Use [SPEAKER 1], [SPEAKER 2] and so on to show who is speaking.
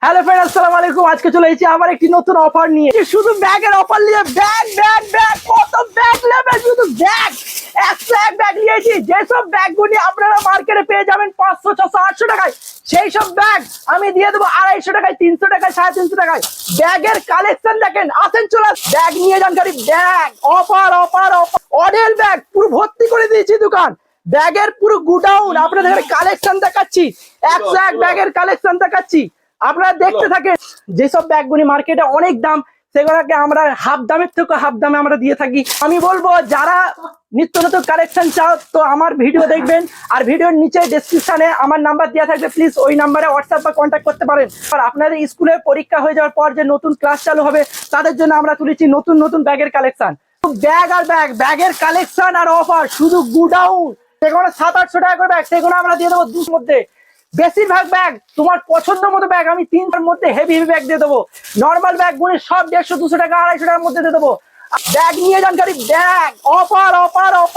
[SPEAKER 1] Hello friend আসসালামু আলাইকুম। আজকে চলে এসেছি আবার একটি নতুন অফার নিয়ে। শুধু ব্যাগের অফার নিয়ে ব্যাগ ব্যাগ ব্যাগ কত ব্যাগ নেবে, শুধু ব্যাগ 101 ব্যাগ নিয়েছি। যেসব ব্যাগগুলি আপনারা মার্কেটে পেয়ে যাবেন 500 600 800 টাকায়, সেই সব ব্যাগ আমি দিয়ে দেবো 250 টাকায়, 300 টাকায়, 350 টাকায়। ব্যাগের কালেকশন দেখেন, আসেন চলে ব্যাগ নিয়ে যান গাড়ি। ব্যাগ অফার অফার অফার, অডেল ব্যাগ পুরো ভর্তি করে দিয়েছি দোকান। ব্যাগের পুরো গুডাউন আপনাদের কালেকশন দেখাচ্ছি, 101 ব্যাগের কালেকশন দেখাচ্ছি। আপনারা দেখতে থাকেন। যেসব ব্যাগগুলি মার্কেটে অনেক দাম, সেগুলোকে আমরা হাফ দামের থেকে হাফ দামে আমরা দিয়ে থাকি। আমি বলবো যারা নিত্য নতুন কালেকশন চাও তো আমার ভিডিও দেখবেন, আর ভিডিওর নিচে ডেসক্রিপশনে আমার নাম্বার দেওয়া থাকবে, প্লিজ ওই নাম্বারে হোয়াটসঅ্যাপ বা কন্ট্যাক্ট করতে পারেন। আর আপনাদের স্কুলে পরীক্ষা হয়ে যাওয়ার পর যে নতুন ক্লাস চালু হবে, তাদের জন্য আমরা তুলেছি নতুন নতুন ব্যাগের কালেকশন। ব্যাগ আর ব্যাগ, ব্যাগের কালেকশন আর অফার, শুধু গুডাউন। সেগুলো 700-800 টাকা করে ব্যাগ, সেগুলো আমরা দিয়ে দেবো 200 মধ্যে। বেশিরভাগ ব্যাগ তোমার পছন্দ মতো ব্যাগ আমি 3টার মধ্যে হেভি হেভি ব্যাগ দিয়ে দেবো। নর্মাল ব্যাগ গুলি সব 150 200 টাকা 250 টাকার মধ্যে দিয়ে দেবো। ব্যাগ নিয়ে যান গাড়ি, ব্যাগ অফার অফার অফার।